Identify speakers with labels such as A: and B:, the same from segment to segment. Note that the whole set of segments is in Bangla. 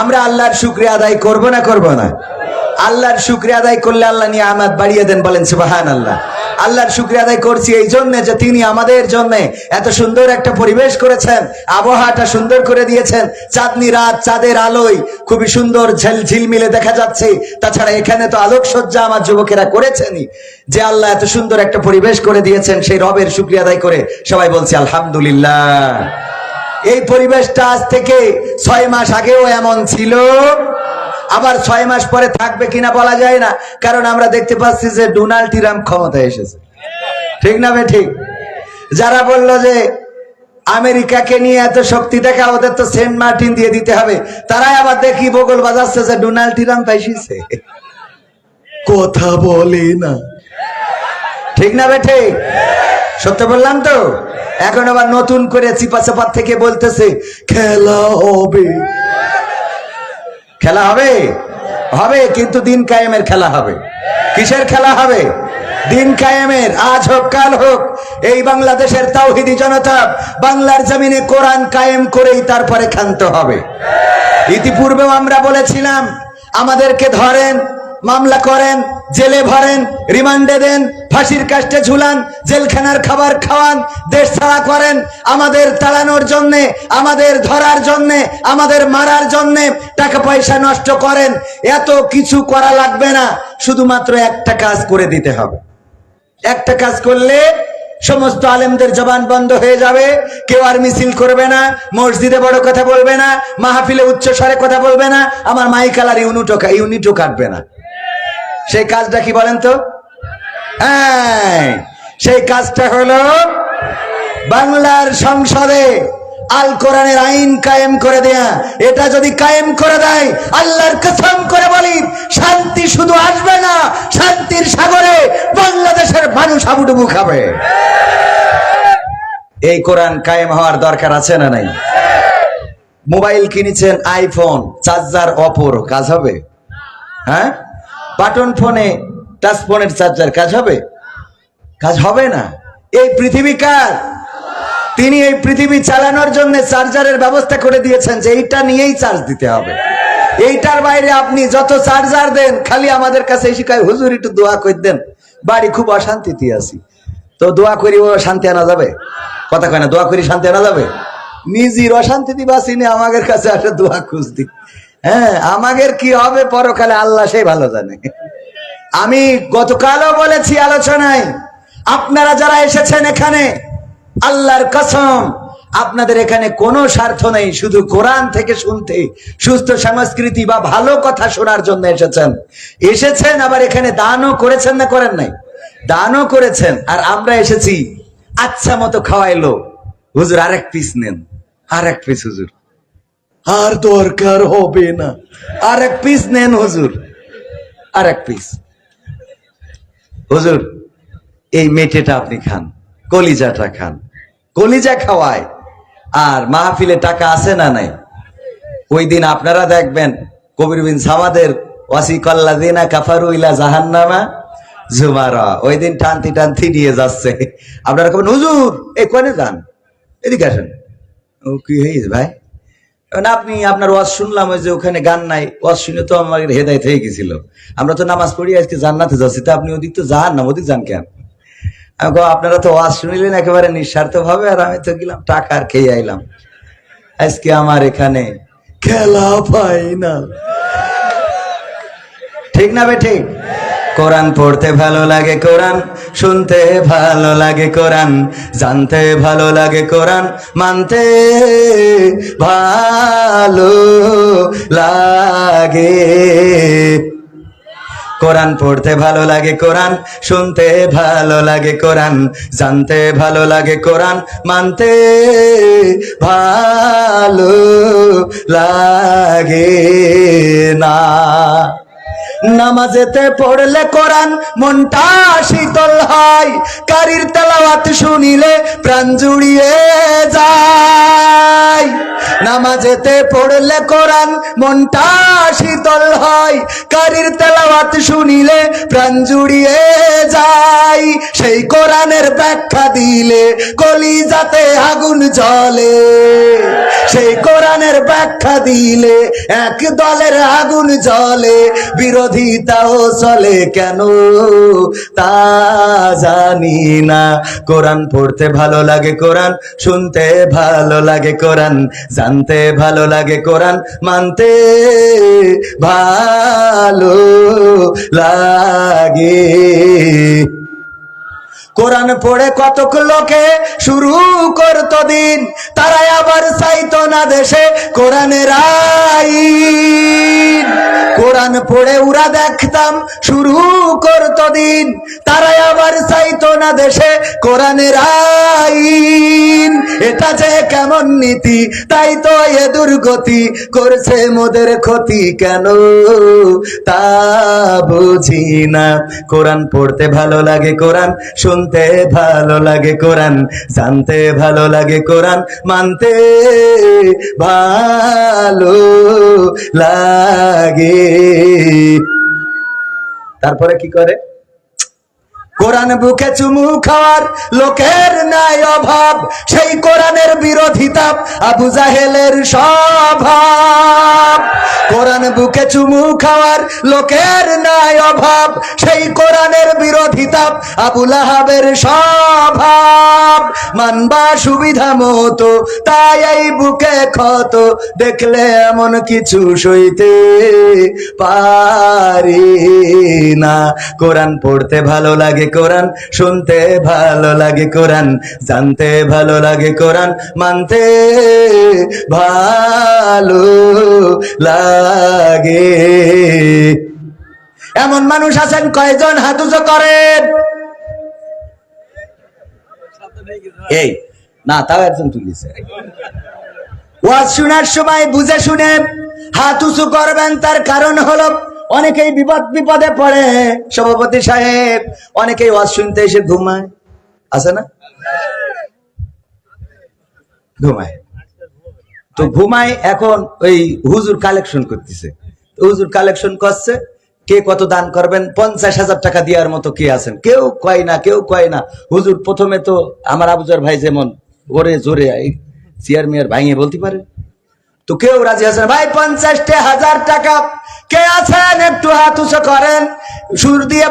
A: আমরা আল্লাহর শুকরিয়া আদায় করব না করব না? আল্লাহর শুকরিয়া আদায় করলে আল্লাহ নিয়ামত বাড়িয়ে দেন, বলেন সুবহানাল্লাহ। আল্লাহর শুকরিয়া আদায় করছি এই জন্য যে তিনি আমাদের জন্য এত সুন্দর একটা পরিবেশ করেছেন, আবহাওয়াটা সুন্দর করে দিয়েছেন। চাঁদনি রাত, চাঁদের আলোয় খুবই সুন্দর ঝিলমিলে দেখা যাচ্ছে। তাছাড়া এখানে তো আলোকসজ্জা আমার যুবকেরা করেছেনই। যে আল্লাহ এত সুন্দর একটা পরিবেশ করে দিয়েছেন, সেই রবের শুকরিয়া আদায় করে সবাই বলছি আলহামদুলিল্লাহ। এই পরিবেশটা আজ থেকে 6 মাস আগেও এমন ছিল, আবার 6 মাস পরে থাকবে কিনা বলা যায় না। কারণ আমরা দেখতে পাচ্ছি যে ডোনাল্ড ট্রাম্প ক্ষমতায় এসেছে, ঠিক না বে ঠিক? যারা বলল যে আমেরিকাকে নিয়ে এত শক্তি দেখা, ওদের তো সেন্ট মার্টিন দিয়ে দিতে হবে, তারাই আবার দেখি বগল বাজাচ্ছে যে ডোনাল্ড ট্রাম্প এসেছে। কথা বলে না, ঠিক না বে ঠিক? সত্য বললাম তো? এখন আবার নতুন করে চিপা থেকে বলতেছে খেলা হবে। খেলা হবে, হবে, কিন্তু দিন কায়েমের খেলা হবে। কিসের খেলা হবে? দিন কায়েমের। আজ হোক কাল হোক এই বাংলাদেশের তাওহীদি জনতা বাংলার জমিনে কোরআন কায়েম করেই তারপরে ক্ষান্ত হবে। ইতিপূর্বেও আমরা বলেছিলাম, আমাদেরকে ধরেন, মামলা করেন, জেলে ভরেন, রিমান্ডে দেন, ফাঁসির কাস্টে ঝুলান, জেলখানার খাবার খাওয়ান, দেশ ছাড়া করেন, আমাদের তাড়ানোর জন্যে, আমাদের ধরার জন্যে, আমাদের মারার জন্যে টাকা পয়সা নষ্ট করেন। এত কিছু করা লাগবে না, শুধুমাত্র একটা কাজ করে দিতে হবে। একটা কাজ করলে সমস্ত আলেমদের জবান বন্ধ হয়ে যাবে। কেউ আর মিছিল করবে না, মসজিদে বড় কথা বলবে না, মাহফিলে উচ্চ স্বরে কথা বলবে না, আমার মাইকালার ইউনিটও কাটবে না। সেই কাজটা কি বলেন তো? সেই কাজটা হলো বাংলার সংসদে আল কোরআনের আইন কায়েম করে দেয়া। এটা যদি কায়েম করে দেয়, আল্লাহর কসম করে বলি, শান্তি শুধু আসবে না, শান্তির সাগরে বাংলাদেশের মানুষ হাবুডুবু খাবে। এই কোরআন কায়েম হওয়ার দরকার আছে না নাই? মোবাইল কিনেছেন আইফোন, চার্জার অপর, কাজ হবে? হ্যাঁ, বাটন ফোনে, টাচ ফোনের চার্জার কাজ হবে? কাজ হবে না। এই পৃথিবী কার? তিনি এই পৃথিবী চালানোর জন্য চার্জারের ব্যবস্থা করে দিয়েছেন যে এইটা নিয়েই চার্জ দিতে হবে। এইটার বাইরে আপনি যত চার্জার দেন, খালি আমাদের কাছে এসে কয় হুজুর একটু দোয়া করে দেন, বাড়ি খুব অশান্তিতে আছি। তো দোয়া করি ও শান্তি আনা যাবে? কথা কয় না, দোয়া করি শান্তি আনা যাবে? নিজের অশান্তিতে বাঁচিনি, আমাদের কাছে আসে দোয়া খুঁজতি। হ্যাঁ, আমাদের কি হবে পরকালে আল্লাহ সেই ভালো জানে। আমি গতকালও বলেছি আলোচনায়, আপনারা যারা এসেছেন এখানে, আল্লাহর কসম আপনাদের এখানে কোনো স্বার্থ নেই, শুধু কোরআন থেকে শুনতে, সুস্থ সংস্কৃতি বা ভালো কথা শোনার জন্য এসেছেন। আবার এখানে দানও করেছেন, না করেন নাই? দানও করেছেন। আর আমরা এসেছি, আচ্ছা মতো খাওয়াইলো, হুজুর আরেক পিস নেন, আরেক পিস হুজুর, আর দরকার হবে না, আরেক পিস নেন হুজুর, আরেক পিস। হুজুর এই মেটেটা আপনি খান, কলিজাটা খান, কলিজা খাওয়ায়। আর মাহফিলে টাকা আছে না নাই? ওই দিন আপনারা দেখবেন কবির বিন সামাদের ওয়াসিকাল্লাযিনা কাফারু ইলা জাহান্নামা জুমারা, ওই দিন টানতি টানতি নিয়ে যাচ্ছে। আপনারা কবেন হুজুর এই কোনে যান, এদিকে আসেন। ও কি হয়েছে ভাই? আপনি আপনার ওয়াজ শুনলাম, ওই যে ওখানে গান নাই, ওয়াজ শুনে তো আমার হেদায়েত হয়ে গেছিল, আমরা তো নামাজ পড়ি আজকে জান্নাতে যাচ্ছি, তা আপনি ওদিক তো যান না, ওদিক যান কেন? আপনারা তো ওয়াজ শুনিলেন একেবারে নিঃস্বার্থ ভাবে, আর আমি তো গেলাম টাকা আর খেয়ে আইলাম। আজকে আমার এখানে খেলা পাই না, ঠিক না বে ঠিক? কোরআন পড়তে ভালো লাগে, কোরআন শুনতে ভালো লাগে, কোরআন জানতে ভালো লাগে, কোরআন মানতে ভালো লাগে। কোরআন পড়তে ভালো লাগে, কোরআন শুনতে ভালো লাগে, কোরআন জানতে ভালো লাগে, কোরআন মানতে ভালো লাগে না। নামাজেতে পড়লে কোরআন মনটা শীতল হয়, কারীর তেলাওয়াত শুনিলে প্রাণ জুড়িয়ে যায়। নামাজেতে পড়লে কোরআন মনটা শীতল হয়, কারীর তেলাওয়াত শুনিলে প্রাণ জুড়িয়ে যায়। সেই কোরআনের ব্যাখ্যা দিলে কলিজাতে আগুন জ্বলে, সেই কোরআনের ব্যাখ্যা দিলে এক দলের আগুন জ্বলে, বিরোধিতাও চলে কেন তা জানি না। কোরআন পড়তে ভালো লাগে, কোরআন শুনতে ভালো লাগে, কোরআন জানতে ভালো লাগে, কোরআন মানতে ভালো লাগে। কোরআন পড়ে কতক লোকে শুরু করতো দিন, তারাই আবার চাইতো না দেশে কোরআনের আইন। কোরআন পড়ে ওরা দেখতাম শুরু করতো দিন, তারাই আবার চাইতো না দেশে কোরআনের আইন। এটা যে কেমন নীতি, তাই তো এ দুর্গতি, করছে মোদের ক্ষতি কেন তা বুঝি না। কোরআন পড়তে ভালো লাগে, কোরআন শুনতে ভালো লাগে, কোরআন জানতে ভালো লাগে, কোরআন মানতে ভালো লাগে। তারপরে কি করে? কোরআন বুকে চুমু খাওয়ার লোকের নাই অভাব, সেই কোরআনের বিরোধিতা আবু জাহেলের স্বভাব। কোরআন বুকে চুমু খাওয়ার লোকের নাই অভাব, সেই কোরআনের বিরোধিতা আবু লাহাবের স্বভাব। মানবা সুবিধা মতো, তাই এই বুকে ক্ষত, দেখলে এমন কিছু সইতে পারি না। কোরআন পড়তে ভালো লাগে, কোরআন শুনতে ভালো লাগে, কোরআন জানতে ভালো লাগে, কোরআন মানতে ভালো লাগে। এমন মানুষ আছেন কয়জন? হাত উঁচু করেন। এই না, তাও একজন তুলিছে। ওয়াজ শোনার সময় বুঝে শুনে হাত উঁচু করবেন। তার কারণ হলো অনেকেই বিপদে পড়ে। সভাপতি সাহেব, অনেকেই ওয়াজ শুনতে এসে ঘুমায়, আছে না? ঘুমায় তো ঘুমায়। এখন ওই হুজুর কালেকশন করতেছে, হুজুর কালেকশন করছে। কে কত দান করবেন? 50,000 টাকা দেওয়ার মতো কে আছেন? কেউ কয় না, কেউ কয় না। হুজুর প্রথমে তো আমার আবুজার ভাই যেমন ওরে জোরে চেয়ার মেয়ার ভাঙিয়ে বলতে পারে, তো কেউ রাজি আছেন? ভাই 50,000 টাকা কে আছেন? একটু হাত উঁচু করেন। সুর দিয়ে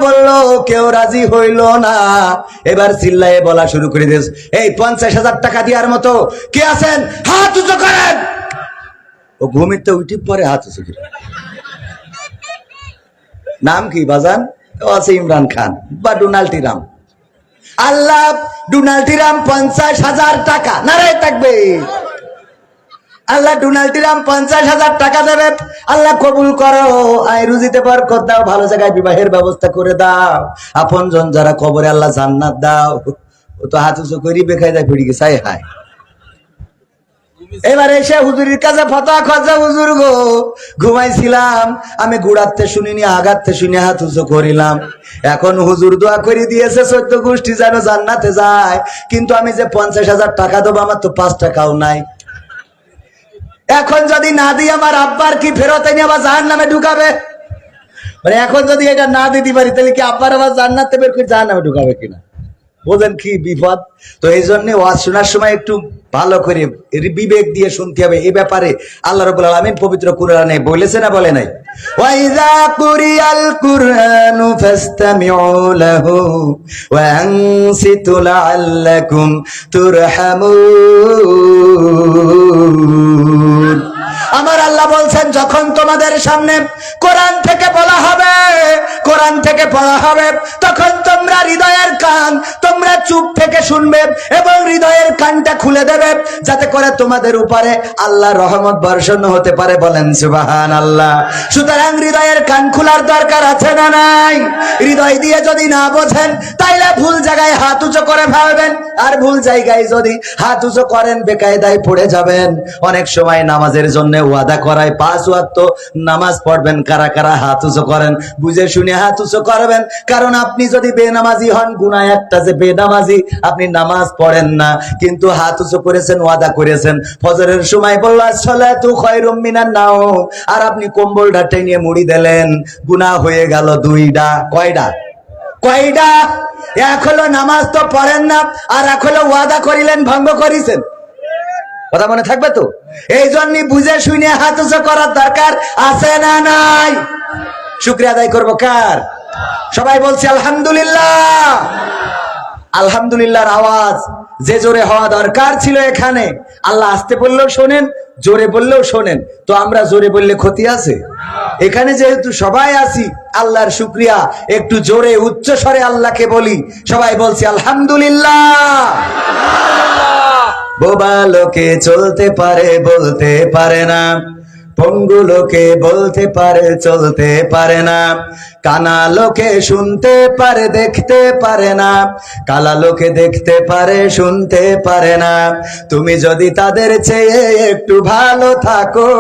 A: বলল, কেউ রাজি হইল না। এবার চিল্লায়ে বলা শুরু করে দিয়েছে, এই 50,000 টাকা দেওয়ার মতো কে আছেন? হাত উঁচু করেন। ও ঘুমিতে উঠি পরে হাত উঁচু করে। নাম কি বাজান? ও আছে ইমরান খান বা ডোনাল্ড রাম। আল্লাহ, ডোনাল্ড রাম 50,000 টাকা, নারায়ে তাকবীর। আল্লাহ ডোনাল্ড রাম 50,000 টাকা দেবে। আল্লাহ কবুল করো, আয় রুজিতে বরকত দাও, ভালো জায়গায় বিবাহের ব্যবস্থা করে দাও, আপনজন যারা কবরে আল্লাহ জান্নাত দাও। ও তো হাত উঁচু করি বেখায় যায় ফিরে গেছে। হায় এবারে এসে হুজুরের কাছে ফতোয়া খোঁজা, হুজুর গো ঘুমাইছিলাম, আমি গুড়াতে শুনিনি আগাতে শুনি হাত উঁচু করিলাম। এখন হুজুর দোয়া করে দিয়েছে 14 গোষ্ঠী যেন জান্নাতে যায়, কিন্তু আমি যে 50,000 টাকা দেবো আমার তো 5 টাকাও নাই। এখন যদি না দিই আমার আব্বার কি ফেরত এনে আবার জাহান্নামে ঢুকাবে? মানে এখন যদি এটা না দিতে পারি তাহলে কি আব্বার আবার জান্নাতে বের করে জাহান্নামে ঢুকাবে কিনা? বোঝেন কি বিপদ? তো এই জন্য ওয়াজ শোনার সময় একটু ভালো করে বিবেক দিয়ে শুনতে হবে। এই ব্যাপারে আল্লাহ রাব্বুল আলামিন পবিত্র কোরআনে বলেছে না বলে নাই? ওয়াইযা কুরিয়াল কুরআনু ফাসতামিউ লাহু ওয়া আনসিতু লাআল্লাকুম তুরহামুন। আমার আল্লাহ বলছেন, যখন তোমাদের সামনে কোরআন থেকে বলা হবে, কোরআন থেকে পড়া হবে, তখন তোমরা হৃদয়ের কান তোমরা চুপ থেকে শুনবে এবং হৃদয়ের কানটা খুলে দেবে, যাতে করে তোমাদের উপরে আল্লাহর রহমত বর্ষণ হতে পারে। বলেন সুবহানাল্লাহ। সুতরাং হৃদয়ের কান খোলার দরকার আছে না নাই? হৃদয় দিয়ে যদি না বোঝেন তাইলে ভুল জায়গায় হাত উঁচু করে ফেলবেন, আর ভুল জায়গায় যদি হাত উঁচু করেন বেকায়দায় পড়ে যাবেন। অনেক সময় নামাজের জন্য ওয়াদা করা দাঁড়ায় 5 ওয়াক্ত নামাজ পড়বেন। কারা কারা হাত উঁচু করেন? বুঝে শুনে হাত উঁচু করবেন, কারণ আপনি যদি বেনামাজি হন, গুনাহ একটা যে বেনামাজি, আপনি নামাজ পড়েন না কিন্তু হাত উঁচু করেছেন, ওয়াদা করেছেন ফজরের সময় বললো আসসালাতু খায়রুম মিনান নাওম, আর আপনি কম্বলটা টেনে মুড়ি দিলেন, গুনাহ হয়ে গেল 2টা। কয়টা? এক হলো নামাজ তো পড়েন না, আর এক হলো ওয়াদা করিলেন, ভঙ্গ করিছেন। কথা মনে থাকবে তো? এই জন্য বুঝে শুনে হাত উঁচু করার দরকার আছে না নাই? শুকরিয়া আদায় করবো কার? সবাই বলছি আলহামদুলিল্লাহ। আলহামদুলিল্লাহর আওয়াজ যে জোরে হওয়া দরকার ছিল এখানে, আল্লাহ আস্তে বললেও শোনেন, জোরে বললেও শোনেন। তো আমরা জোরে বললে ক্ষতি আছে? এখানে যেহেতু সবাই আছি, আল্লাহর শুকরিয়া, একটু জোরে উচ্চ স্বরে আল্লাহকে বলি। সবাই বলছি আলহামদুলিল্লাহ। বোবা লোকে চলতে পারে, বলতে পারে না। পঙ্গু লোকে বলতে পারে, চলতে পারে না। কানা লোকে শুনতে পারে, দেখতে পারে না। কালা লোকে দেখতে পারে, শুনতে পারে না। তুমি যদি তাদের চেয়ে একটু ভালো থাকো,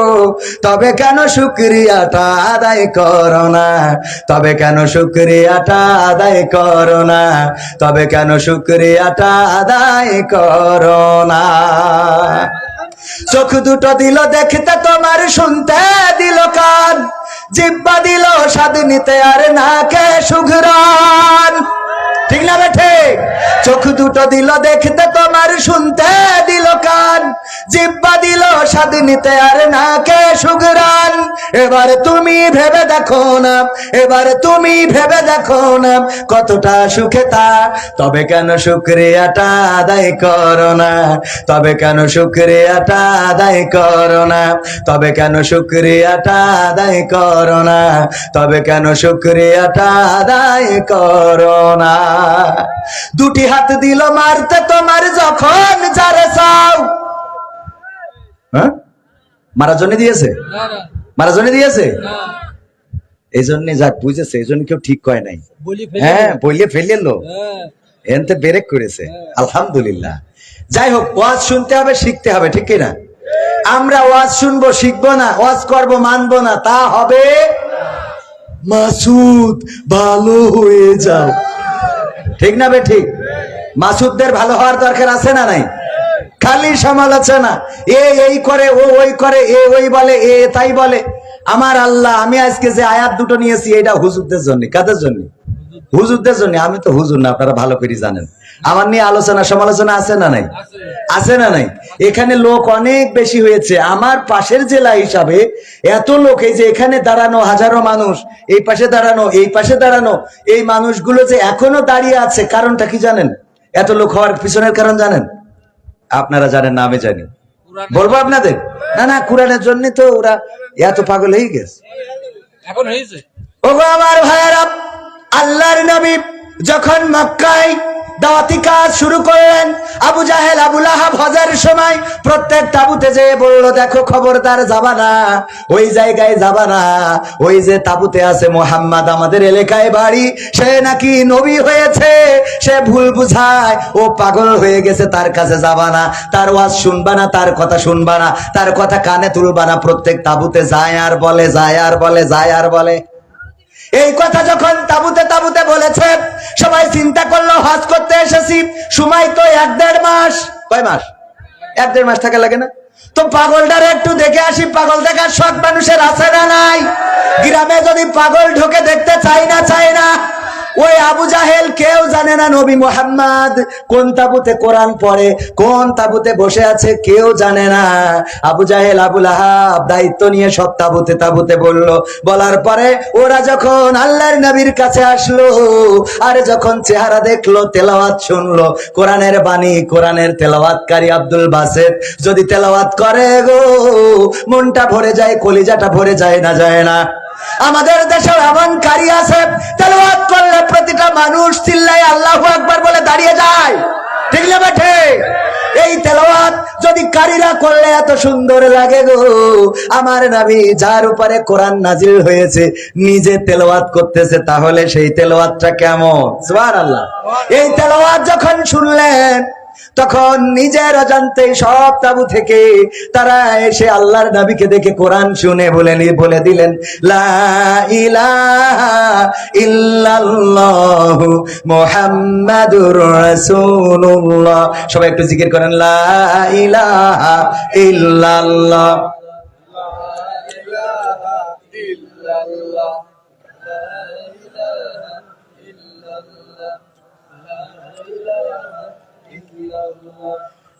A: তবে কেন শুকরিয়াটা আদায় করো না? তবে কেন শুকরিয়াটা আদায় করো না? তবে কেন শুকরিয়াটা আদায় করো না? চোখ দুটো দিল দেখতে তোমার, শুনতে দিল কান, জিহ্বা দিল স্বাদ নিতে আর নাকে সুঘ্রাণ। ঠিক না বেঠে? চোখ দুটো দিল দেখতে তোমার, শুনতে দিল কান, জিহ্বা দিল স্বাদ নিতে আর নাকে সুঘ্রাণ। এবার তুমি ভেবে দেখো না, এবার তুমি ভেবে দেখো না কতটা সুখে তা। তবে কেন শুকরিয়াটা আদায় করো না? তবে কেন শুকরিয়াটা আদায় করো না? তবে কেন শুকরিয়াটা আদায় করো না? তবে কেন শুকরিয়াটা আদায় করো না? দুটি হাত দিল মারতে তোমার, যখন যারে চাও। হ্যাঁ, মারার জন্য দিয়েছে? মারার জন্য দিয়েছে? এই জন্য যাক বুঝেছে, এই জন্য কেউ ঠিক কয় নাই। হ্যাঁ, বলিয়ে ফেললো, এনতে বেরেক করেছে। আলহামদুলিল্লাহ। যাই হোক, ওয়াজ শুনতে হবে, শিখতে হবে, ঠিক কিনা? আমরা ওয়াজ শুনবো, শিখবো না, ওয়াজ করবো, মানবো না, তা হবে মাসুদ ভালো হয়ে যাও। ঠিক না বে ঠিক? মাসুদদের ভালো হওয়ার দরকার আছে না নাই? খালি সমালোচনা, এই করে, ও ওই করে, ওই বলে, তাই বলে। আমার আল্লাহ, আমি আজকে যে আয়াত দুটো নিয়েছি, এটা হুজুরদের জন্য। কাদের জন্য? হুজুরদের জন্য। আমি তো হুজুর না, আপনারা ভালো করে জানেন। আমার নিয়ে আলোচনা সমালোচনা আছে না নাই? আছে না নাই? এখানে লোক অনেক বেশি হয়েছে। আমার পাশের জেলা হিসাবে এত লোক, এই যে এখানে দাঁড়ানো হাজারো মানুষ, এই পাশে দাঁড়ানো, এই পাশে দাঁড়ানো, এই মানুষগুলো যে এখনো দাঁড়িয়ে আছে, কারণটা কি জানেন? এত লোক হওয়ার পিছনের কারণ জানেন? আপনারা জানেন না, আমি জানি। বলবো আপনাদের? না না, কোরআনের জন্য তো ওরা এত পাগল হয়ে গেছে এখন হয়েছে। ওগো আমার ভাইয়েরা, আল্লাহর নবী যখন মক্কায় দাওয়াতি কাজ শুরু করলেন, আবু জাহেল, আবু লাহাব হজের সময় প্রত্যেক তাবুতে যেয়ে বলল, দেখো খবরদার যাবা না, ওই জায়গায় যাবা না, ওই যে তাবুতে আছে মুহাম্মদ, আমাদের এলাকায় বাড়ি, সে নাকি নবী হয়েছে, সে ভুল বুঝায়, ও পাগল হয়ে গেছে, তার কাছে যাবা না, তার ওয়াজ শুনবা না, তার কথা শুনবা না, তার কথা কানে তুলবা না। প্রত্যেক তাবুতে যায় আর বলে, যায় আর বলে, যায় আর বলে। এই কথা যখন তাবুতে তাবুতে বলেছে, সবাই চিন্তা করলো হজ করতে এসেছি, সময় তো 1-1.5 মাস। কয় মাস? 1-1.5 মাস থাকা লাগে না? তো পাগলটারে একটু দেখে আসি। পাগল দেখার শখ মানুষের আছে না নাই? গ্রামে যদি পাগল ঢোকে দেখতে চাই না, চাই না? ওই আবু জাহেল কেউ জানে না নবী মুহাম্মদ কোন তাবুতে কোরআন পড়ে, কোন তাবুতে বসে আছে, কেউ জানে না। আবু জাহেল, আবু লাহাব দায়িত্ব নিয়ে সব তাবুতে তাবুতে বললো। বলার পরে ওরা যখন আল্লাহর নবীর কাছে আসলো, আর যখন চেহারা দেখলো, তেলাওয়াত শুনলো, কোরআনের বাণী, কোরআনের তেলাওয়াতকারী আব্দুল বাসেত যদি তেলাওয়াত করে গো, মনটা ভরে যায়, কলিজাটা ভরে যায় না, যায় না? আমাদের দেশে এমন কারি আছে, তেলাওয়াত করলে প্রতিটা মানুষ চিল্লায় আল্লাহু আকবার বলে দাঁড়িয়ে যায়। ঠিক না বেঠে? এই তেলাওয়াত যদি কারীরা করলে এত সুন্দর লাগে গো, আমার নবী যার উপরে কোরআন নাজিল হয়েছে নিজে তেলাওয়াত করতেছে, তাহলে সেই তেলাওয়াতটা কেমন? সুবহানাল্লাহ। এই তেলাওয়াত যখন শুনলেন, তখন নিজের অজান্তে সব তাবু থেকে তারা এসে আল্লাহর নবীকে দেখে কোরআন শুনে বলে দিলেন, লা ইলাহা ইল্লাল্লাহু মুহাম্মাদুর রাসূলুল্লাহ। সবাই একটু জিকির করেন, লা ইলাহা ইল্লাল্লাহ।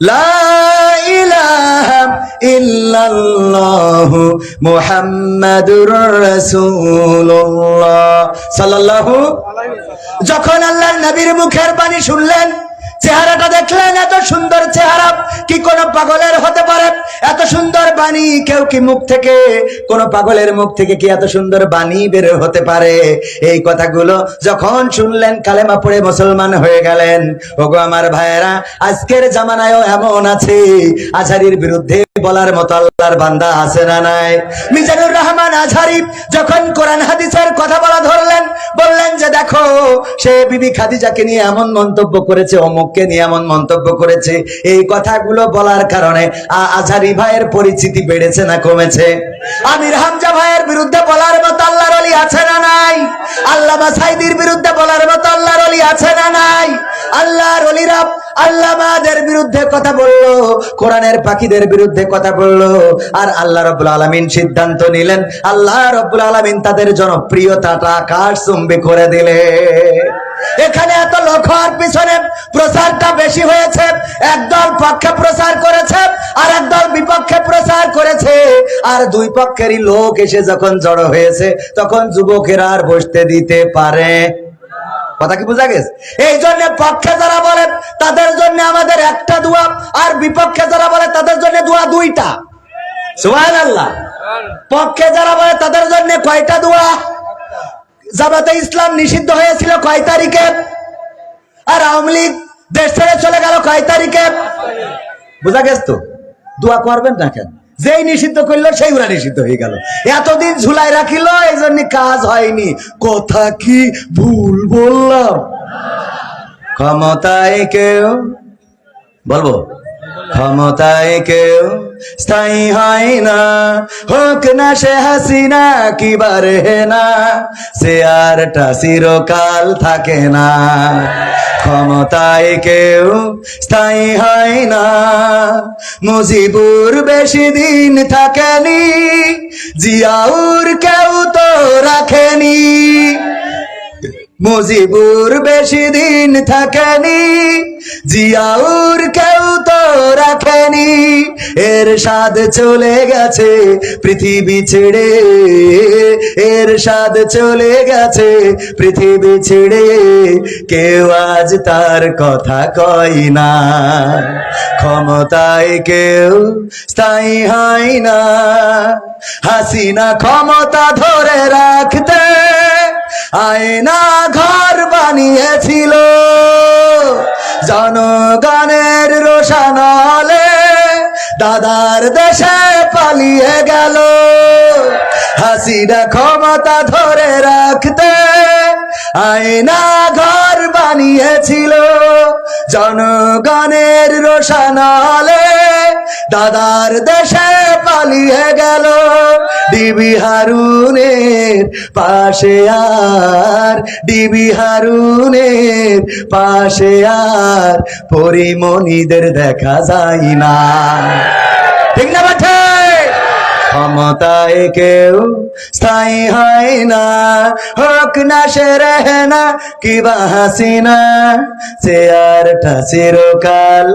A: লা ইলাহা ইল্লাল্লাহু মুহাম্মাদুর রাসূলুল্লাহ সাল্লাল্লাহু। যখন আল্লাহর নবীর মুখের বাণী শুনলেন, চেহারাটা দেখলেন, এত সুন্দর চেহারা কি কোন পাগলের হতে পারে? এত সুন্দর বাণী কেউ কি মুখ থেকে, কোন পাগলের মুখ থেকে কি এত সুন্দর বাণী বের হতে পারে? এই কথাগুলো যখন শুনলেন, কালেমা পড়ে মুসলমান হয়ে গেলেন। ওগো আমার ভাইয়েরা, আজকের জামানায়ও এমন আছে, আজহারীর বিরুদ্ধে বলার মতো আল্লাহর বান্দা আছে না নাই? মিজানুর রহমান আজহারী যখন কোরআন হাদিসের কথা বলা ধরলেন, বললেন যে দেখো, সে বিবি খাদিজাকে নিয়ে এমন মন্তব্য করেছে, অমুককে নিয়ে এমন মন্তব্য করেছে। এই কথাগুলো বলার কারণে আজহারী ভাইয়ের পরিচিতি বেড়েছে না কমেছে? আমির হামজা ভাইয়ের বিরুদ্ধে বলার মতো আল্লাহর ওলি আছে না নাই? আল্লামা সাইদির বিরুদ্ধে বলার মতো আল্লাহর ওলি আছে না নাই? আল্লাহর ওলিরা আল্লামাদের বিরুদ্ধে কথা বললো, কোরআনের পাখিদের বিরুদ্ধে কথা বললো, আর আল্লাহ রাব্বুল আলামিন সিদ্ধান্ত নিলেন, আল্লাহ রাব্বুল আলামিন তাদের জনপ্রিয়তাটা আকাশচুম্বী করে দিলে। এখানে এত লোক হওয়ার পিছনে প্রচারটা বেশি হয়েছে। একদল পক্ষে প্রচার করেছে, আর একদল বিপক্ষে প্রচার করেছে, আর দুই পক্ষেরই লোক এসে যখন জড়ো হয়েছে, তখন যুবকেরা আর বসতে দিতে পারে? কথা কি বোঝা গেছে? এই জন্য পক্ষে যারা বলে তাদের জন্য আমাদের একটা দোয়া, আর বিপক্ষে যারা বলে তাদের জন্য দোয়া দুইটা। সুবহানাল্লাহ। পক্ষে যারা বলে তাদের জন্য কয়টা দোয়া? জামাতে ইসলাম নিষিদ্ধ হয়েছিল কয় তারিখে? আর আওয়ামী লীগ দেশ ছেড়ে চলে গেল কয় তারিখে? বোঝা গেছে তো? দোয়া করবেন না কেন? যেই নিষিদ্ধ করলো সেই ওরা নিষিদ্ধ হয়ে গেল। এতদিন ঝুলাই রাখিল, এই জন্য কাজ হয়নি। কথা কি ভুল বললাম? ক্ষমতায় কেউ, বলবো, ক্ষমতায় কেউ স্থায়ী হয় না, হোক না সে হাসিনা কি বারে না, সে আরটা চিরকাল থাকে না। ক্ষমতায় কেউ স্থায়ী হয় না, মুজিবুর বেশি দিন থাকেনি, জিয়াউর কেউ তো রাখেনি। মুজিবুর বেশি দিন থাকেনি, জিয়াউর কেউ তো রাখেনি। এরশাদ চলে গেছে পৃথিবী ছেড়ে, এরশাদ চলে গেছে পৃথিবী ছেড়ে, কেউ আজ তার কথা কয় না। ক্ষমতায় কেউ স্থায়ী হয় না, হাসিনা ক্ষমতা ধরে রাখতে আয়না ঘর বানিয়েছিল, জনগণের রোশানলে দাদার দেশে পালিয়ে গেল। হাসিনা ক্ষমতা ধরে রাখতে আয়না ঘর বানিয়েছিল, জনগণের রোশানলে দাদার দেশে পালিয়ে গেল। ডিবি হারুনের পাশে আর, ডিবি হারুনের পাশে আর পরিমণিদের দেখা যায় না। ঠিক না বাঠে? ক্ষমতায় কেউ স্থায়ী হয় না, হোক না সে রেহেনা কিবা হাসিনা, সে আরটা চিরকাল